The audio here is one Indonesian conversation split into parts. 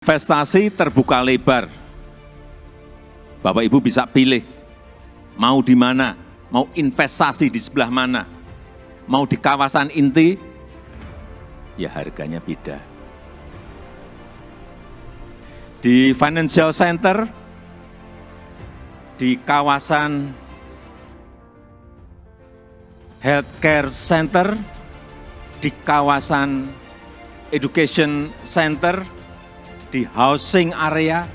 Investasi terbuka lebar. Bapak Ibu bisa pilih mau di mana, mau investasi di sebelah mana, mau di kawasan inti, ya harganya beda. Di financial center, di kawasan healthcare center, di kawasan education center, di housing area,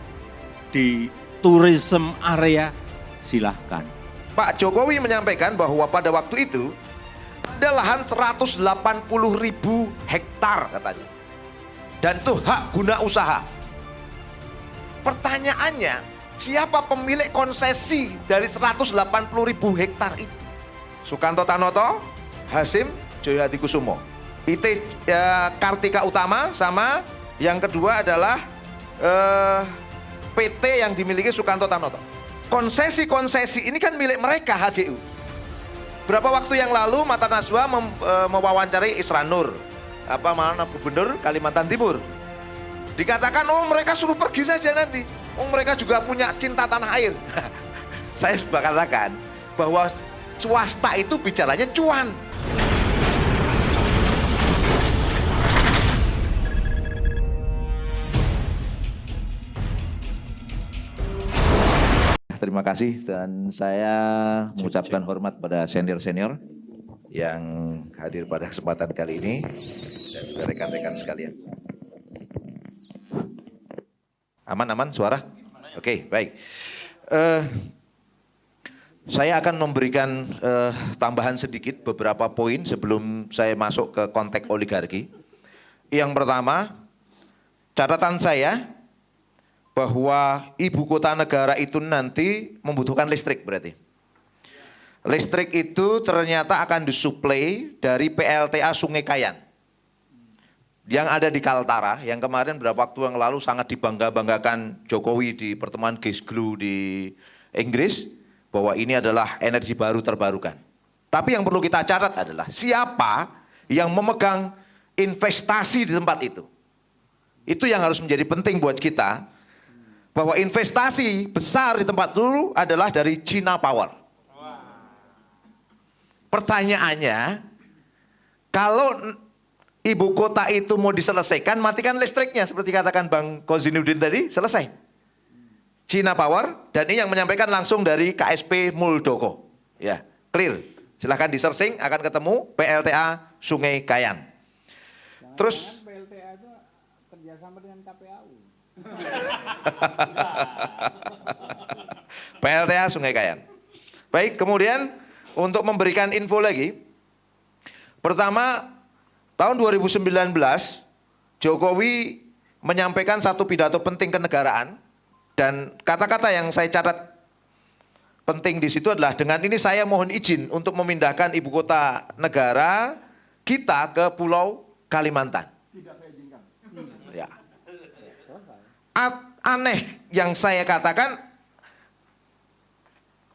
di tourism area, silahkan. Pak Jokowi menyampaikan bahwa pada waktu itu ada lahan 180.000 hektar katanya. Dan itu hak guna usaha. Pertanyaannya, siapa pemilik konsesi dari 180.000 hektar itu? Sukanto Tanoto, Hasim Joyohadikusumo, IT Kartika Utama, sama yang kedua adalah PT yang dimiliki Sukanto Tanoto. Konsesi-konsesi ini kan milik mereka, HGU. Berapa waktu yang lalu Mata Najwa mewawancarai Isran Nur, Gubernur Kalimantan Timur. Dikatakan, oh mereka suruh pergi saja nanti. Oh mereka juga punya cinta tanah air. Saya katakan bahwa swasta itu bicaranya cuan. Terima kasih dan saya mengucapkan hormat pada senior-senior yang hadir pada kesempatan kali ini dan juga rekan-rekan sekalian. Aman suara? Oke, baik. Saya akan memberikan tambahan sedikit beberapa poin sebelum saya masuk ke konteks oligarki. Yang pertama, catatan saya bahwa ibu kota negara itu nanti membutuhkan listrik berarti. Listrik itu ternyata akan disuplai dari PLTA Sungai Kayan yang ada di Kaltara, yang kemarin beberapa waktu yang lalu sangat dibangga-banggakan Jokowi di pertemuan Glasgow di Inggris, bahwa ini adalah energi baru terbarukan. Tapi yang perlu kita catat adalah siapa yang memegang investasi di tempat itu. Itu yang harus menjadi penting buat kita, bahwa investasi besar di tempat dulu adalah dari China Power. Pertanyaannya, kalau ibu kota itu mau diselesaikan, matikan listriknya seperti katakan Bang Kozinuddin tadi, selesai. China Power, dan ini yang menyampaikan langsung dari KSP Muldoko. Ya, clear. Silahkan di-searching, akan ketemu PLTA Sungai Kayan. Terus PLTA itu kerjasama dengan KPAU. PLTA Sungai Kayan. Baik, kemudian untuk memberikan info lagi, pertama tahun 2019 Jokowi menyampaikan satu pidato penting kenegaraan, dan kata-kata yang saya catat penting di situ adalah, dengan ini saya mohon izin untuk memindahkan ibu kota negara kita ke Pulau Kalimantan. Tidak saya izinkan. Ya. Aneh yang saya katakan,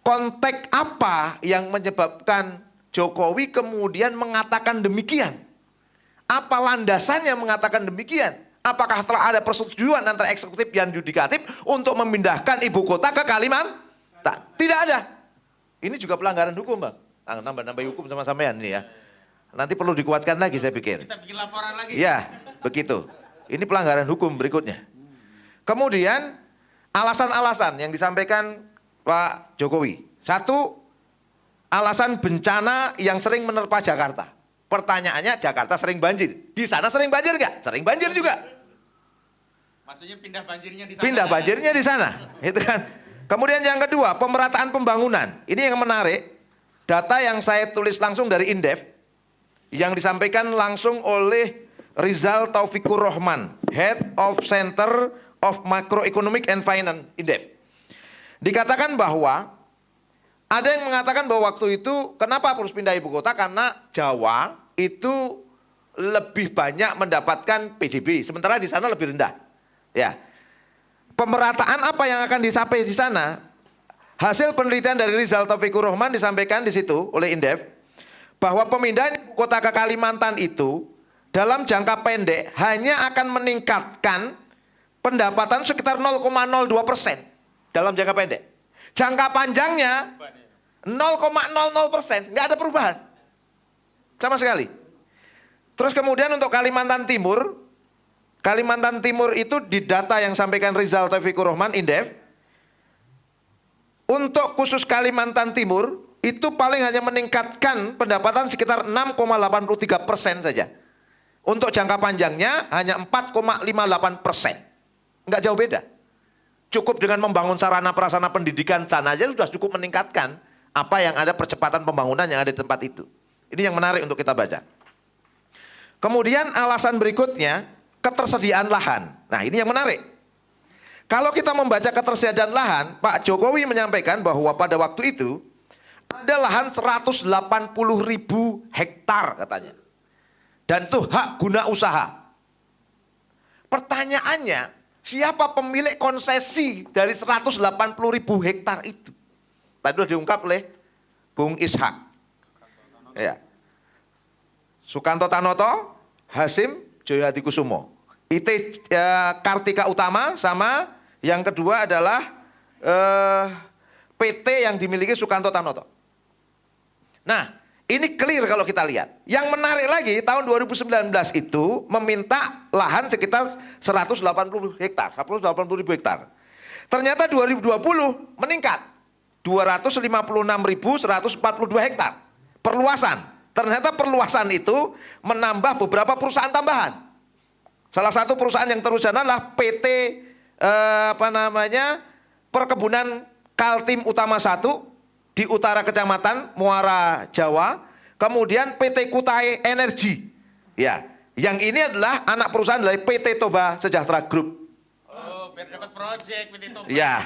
konteks apa yang menyebabkan Jokowi kemudian mengatakan demikian? Apa landasannya mengatakan demikian? Apakah telah ada persetujuan antara eksekutif dan yudikatif untuk memindahkan ibu kota ke Kalimantan? Tidak ada. Ini juga pelanggaran hukum, Bang. Nambah-nambah hukum sama sampean ini ya. Nanti perlu dikuatkan lagi saya pikir. Kita bikin laporan lagi. Ya, begitu. Ini pelanggaran hukum berikutnya. Kemudian alasan-alasan yang disampaikan Pak Jokowi. Satu, alasan bencana yang sering menerpa Jakarta. Pertanyaannya, Jakarta sering banjir. Di sana sering banjir nggak? Sering banjir juga. Maksudnya pindah banjirnya di sana. Pindah banjirnya di sana. Itu kan. Kemudian yang kedua, pemerataan pembangunan. Ini yang menarik. Data yang saya tulis langsung dari Indef, yang disampaikan langsung oleh Rizal Taufikur Rahman, Head of Center of Macroeconomic and Finance Indef. Dikatakan bahwa ada yang mengatakan bahwa waktu itu kenapa harus pindah ibu kota, karena Jawa itu lebih banyak mendapatkan PDB, sementara di sana lebih rendah. Ya. Pemerataan apa yang akan dicapai di sana? Hasil penelitian dari Rizal Taufikur Rahman disampaikan di situ oleh Indef, bahwa pemindahan ibu kota ke Kalimantan itu dalam jangka pendek hanya akan meningkatkan pendapatan sekitar 0,02% dalam jangka pendek. Jangka panjangnya 0,00%, nggak ada perubahan sama sekali. Terus kemudian untuk Kalimantan Timur itu di data yang sampaikan Rizal Taufikur Rahman Indef, untuk khusus Kalimantan Timur itu paling hanya meningkatkan pendapatan sekitar 6,83% saja. Untuk jangka panjangnya hanya 4,58%. Nggak jauh beda. Cukup dengan membangun sarana prasarana pendidikan sana aja sudah cukup meningkatkan apa yang ada percepatan pembangunan yang ada di tempat itu. Ini yang menarik untuk kita baca. Kemudian alasan berikutnya, ketersediaan lahan. Nah ini yang menarik. Kalau kita membaca ketersediaan lahan, Pak Jokowi menyampaikan bahwa pada waktu itu ada lahan 180.000 hektar katanya. Dan itu hak guna usaha. Pertanyaannya, siapa pemilik konsesi dari 180.000 hektar itu? Tadi sudah diungkap oleh Bung Ishak. Ya. Sukanto Tanoto, Hasim Joyadikusumo. IT Kartika Utama sama yang kedua adalah PT yang dimiliki Sukanto Tanoto. Nah, ini clear kalau kita lihat. Yang menarik lagi, tahun 2019 itu meminta lahan sekitar 180 hektar, 180.000 hektar. Ternyata 2020 meningkat 256.142 hektar. Perluasan. Ternyata perluasan itu menambah beberapa perusahaan tambahan. Salah satu perusahaan yang terusana adalah PT Perkebunan Kaltim Utama 1 di utara Kecamatan Muara Jawa, kemudian PT Kutai Energi. Ya, yang ini adalah anak perusahaan dari PT Toba Sejahtera Group. Oh, biar dapat proyek PT Toba. Ya.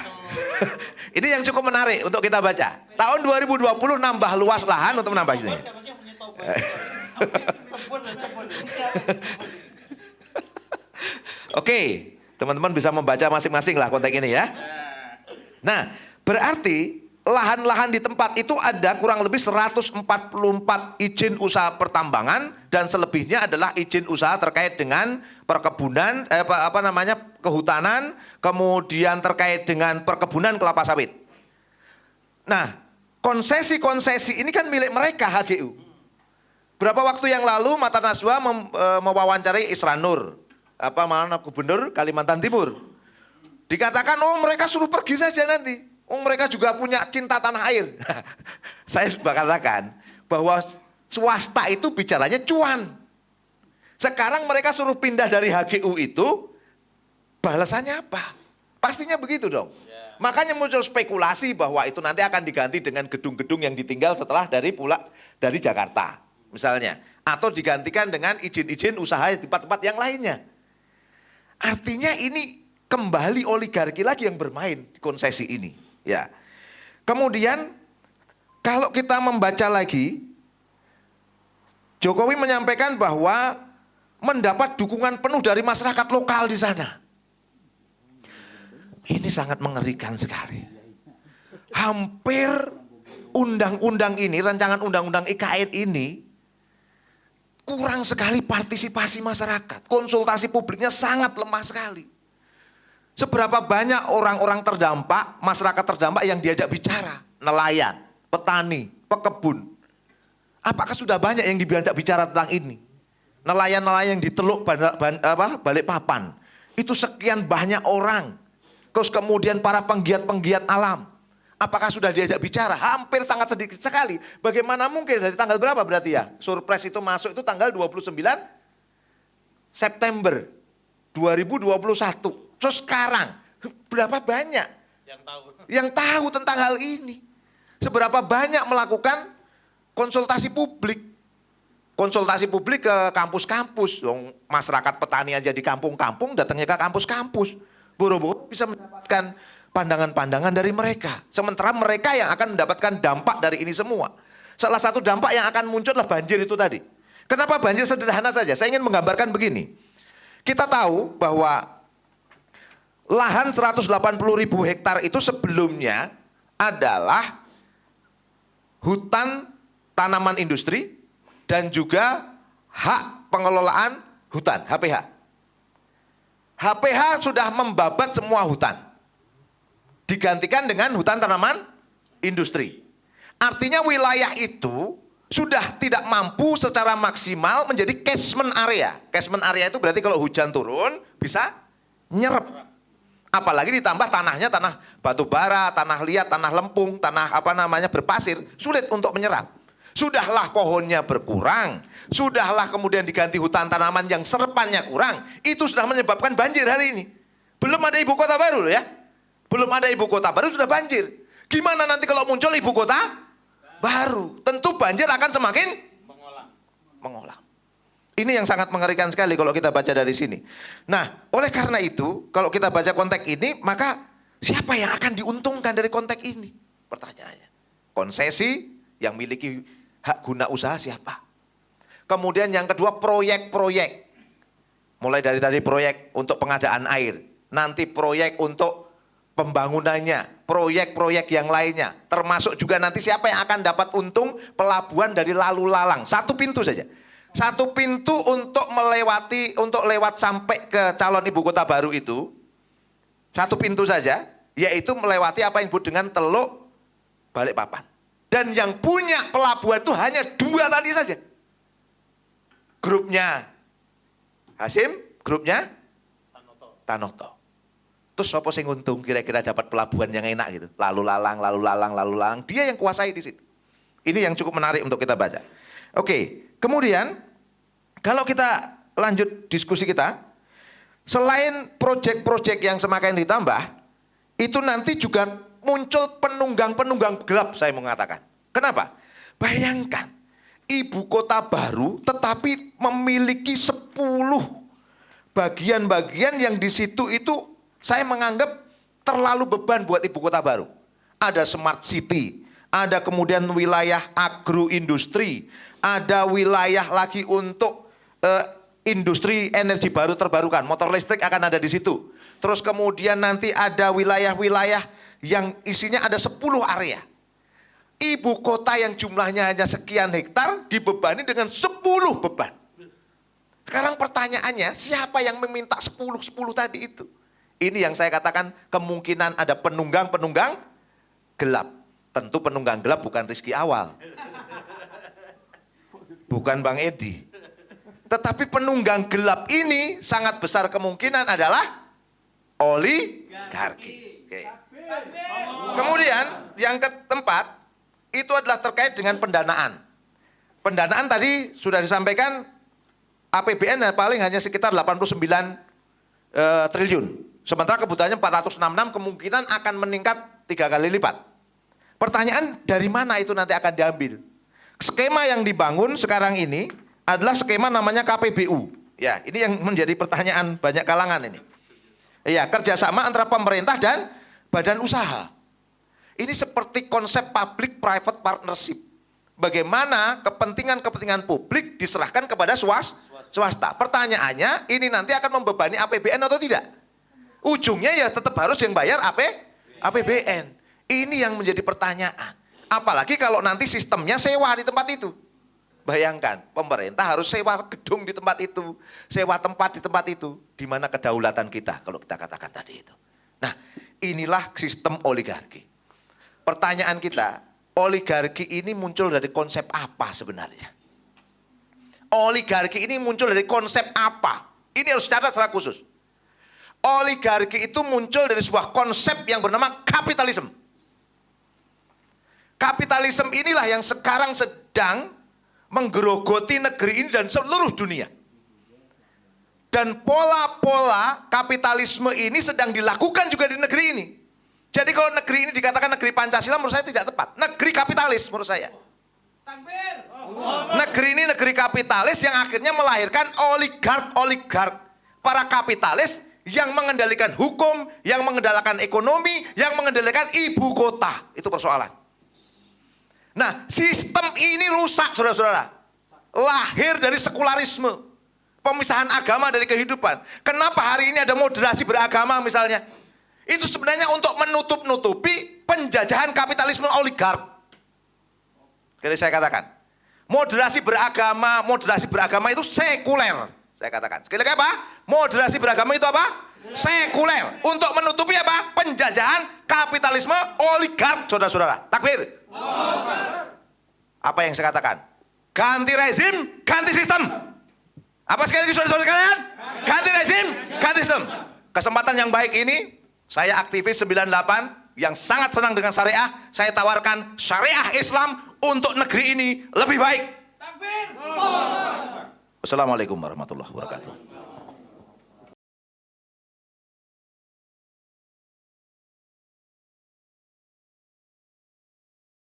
Ini yang cukup menarik untuk kita baca. Tahun 2020 nambah luas lahan untuk menambah ini. Oke, teman-teman bisa membaca masing-masing lah konteks ini ya. Nah, berarti lahan-lahan di tempat itu ada kurang lebih 144 izin usaha pertambangan dan selebihnya adalah izin usaha terkait dengan perkebunan, kehutanan, kemudian terkait dengan perkebunan kelapa sawit. Nah, konsesi-konsesi ini kan milik mereka HGU. Berapa waktu yang lalu Mata Najwa mewawancarai Isra Nur, Gubernur Kalimantan Timur. Dikatakan, oh mereka suruh pergi saja nanti. Oh mereka juga punya cinta tanah air. Saya katakan bahwa swasta itu bicaranya cuan. Sekarang mereka suruh pindah dari HGU itu, balasannya apa? Pastinya begitu dong. Makanya muncul spekulasi bahwa itu nanti akan diganti dengan gedung-gedung yang ditinggal setelah dari Jakarta. Misalnya. Atau digantikan dengan izin-izin usaha di tempat-tempat yang lainnya. Artinya ini kembali oligarki lagi yang bermain di konsesi ini. Ya. Kemudian kalau kita membaca lagi, Jokowi menyampaikan bahwa mendapat dukungan penuh dari masyarakat lokal di sana. Ini sangat mengerikan sekali. Hampir undang-undang ini, rancangan undang-undang IKN ini, kurang sekali partisipasi masyarakat. Konsultasi publiknya sangat lemah sekali. Seberapa banyak orang-orang terdampak, masyarakat terdampak yang diajak bicara? Nelayan, petani, pekebun. Apakah sudah banyak yang diajak bicara tentang ini? Nelayan-nelayan yang di Teluk Balikpapan. Itu sekian banyak orang. Terus kemudian para penggiat-penggiat alam. Apakah sudah diajak bicara? Hampir sangat sedikit sekali. Bagaimana mungkin dari tanggal berapa berarti ya? Surpres itu masuk itu tanggal 29 September 2021. Terus sekarang berapa banyak yang tahu tentang hal ini? Seberapa banyak melakukan konsultasi publik? Konsultasi publik ke kampus-kampus. Masyarakat petani aja di kampung-kampung datangnya ke kampus-kampus. Buru-buru bisa mendapatkan pandangan-pandangan dari mereka. Sementara mereka yang akan mendapatkan dampak dari ini semua. Salah satu dampak yang akan muncul adalah banjir itu tadi. Kenapa banjir? Sederhana saja. Saya ingin menggambarkan begini. Kita tahu bahwa lahan 180.000 hektar itu sebelumnya adalah hutan tanaman industri dan juga hak pengelolaan hutan, HPH. HPH sudah membabat semua hutan. Digantikan dengan hutan tanaman industri. Artinya wilayah itu sudah tidak mampu secara maksimal menjadi catchment area. Catchment area itu berarti kalau hujan turun bisa nyerap. Apalagi ditambah tanahnya tanah batu bara, tanah liat, tanah lempung, tanah berpasir, sulit untuk menyerap. Sudahlah pohonnya berkurang, sudahlah kemudian diganti hutan tanaman yang serapannya kurang, itu sudah menyebabkan banjir hari ini. Belum ada ibu kota baru loh ya. Belum ada ibu kota baru sudah banjir. Gimana nanti kalau muncul ibu kota baru? Tentu banjir akan semakin mengolah. Ini yang sangat mengerikan sekali kalau kita baca dari sini. Nah, oleh karena itu, kalau kita baca konteks ini, maka siapa yang akan diuntungkan dari konteks ini? Pertanyaannya. Konsesi yang miliki hak guna usaha siapa? Kemudian yang kedua, proyek-proyek. Mulai dari tadi proyek untuk pengadaan air, nanti proyek untuk pembangunannya, proyek-proyek yang lainnya, termasuk juga nanti siapa yang akan dapat untung pelabuhan dari lalu lalang. Satu pintu saja. Satu pintu untuk lewat sampai ke calon ibu kota baru itu, satu pintu saja, yaitu melewati apa yang disebut dengan Teluk Balikpapan. Dan yang punya pelabuhan itu hanya 2 tadi saja. Grupnya Hasim, grupnya Tanoto. Terus siapa sing untung kira-kira dapat pelabuhan yang enak gitu. Lalu lalang. Dia yang kuasai di situ. Ini yang cukup menarik untuk kita baca. Oke, kemudian kalau kita lanjut diskusi kita, selain proyek-proyek yang semakin ditambah, itu nanti juga muncul penunggang-penunggang gelap, saya mengatakan. Kenapa? Bayangkan, ibu kota baru tetapi memiliki 10 bagian-bagian yang di situ itu saya menganggap terlalu beban buat ibu kota baru. Ada smart city, ada kemudian wilayah agroindustri, ada wilayah lagi untuk industri energi baru terbarukan, motor listrik akan ada di situ. Terus kemudian nanti ada wilayah-wilayah yang isinya ada 10 area. Ibu kota yang jumlahnya hanya sekian hektar dibebani dengan 10 beban. Sekarang pertanyaannya, siapa yang meminta 10 tadi itu? Ini yang saya katakan kemungkinan ada penunggang-penunggang gelap. Tentu penunggang gelap bukan Rizky Awal. Bukan Bang Edi. Tetapi penunggang gelap ini sangat besar kemungkinan adalah oligarki. Oke. Kemudian yang keempat itu adalah terkait dengan pendanaan. Pendanaan tadi sudah disampaikan APBN paling hanya sekitar 89 triliun. Sementara kebutuhannya 466 kemungkinan akan meningkat 3 kali lipat. Pertanyaan dari mana itu nanti akan diambil? Skema yang dibangun sekarang ini adalah skema namanya KPBU. Ya, ini yang menjadi pertanyaan banyak kalangan ini. Ya, kerjasama antara pemerintah dan badan usaha. Ini seperti konsep public-private partnership. Bagaimana kepentingan-kepentingan publik diserahkan kepada swasta. Pertanyaannya, ini nanti akan membebani APBN atau tidak? Ujungnya ya tetap harus yang bayar APBN. Ini yang menjadi pertanyaan. Apalagi kalau nanti sistemnya sewa di tempat itu. Bayangkan, pemerintah harus sewa gedung di tempat itu, sewa tempat di tempat itu. Di mana kedaulatan kita, kalau kita katakan tadi itu. Nah, inilah sistem oligarki. Pertanyaan kita, oligarki ini muncul dari konsep apa sebenarnya? Oligarki ini muncul dari konsep apa? Ini harus catat secara khusus. Oligarki itu muncul dari sebuah konsep yang bernama kapitalisme. Kapitalisme inilah yang sekarang sedang menggerogoti negeri ini dan seluruh dunia. Dan pola-pola kapitalisme ini sedang dilakukan juga di negeri ini. Jadi kalau negeri ini dikatakan negeri Pancasila menurut saya tidak tepat. Negeri kapitalis menurut saya. Negeri ini negeri kapitalis yang akhirnya melahirkan oligark. Para kapitalis yang mengendalikan hukum, yang mengendalikan ekonomi, yang mengendalikan ibu kota. Itu persoalan. Nah, sistem ini rusak, saudara-saudara. Lahir dari sekularisme. Pemisahan agama dari kehidupan. Kenapa hari ini ada moderasi beragama misalnya? Itu sebenarnya untuk menutup-nutupi penjajahan kapitalisme oligark. Jadi saya katakan, moderasi beragama itu sekuler. Saya katakan. Sekali lagi apa? Moderasi beragama itu apa? Sekuler. Untuk menutupi apa? Penjajahan kapitalisme oligark, saudara-saudara. Takbir. Apa yang saya katakan? Ganti rezim, ganti sistem. Apa sekali lagi saudara-saudara sekalian? Ganti rezim, ganti sistem. Kesempatan yang baik ini, saya aktivis 98 yang sangat senang dengan syariah. Saya tawarkan syariah Islam untuk negeri ini lebih baik. Takbir. Wassalamualaikum warahmatullahi wabarakatuh.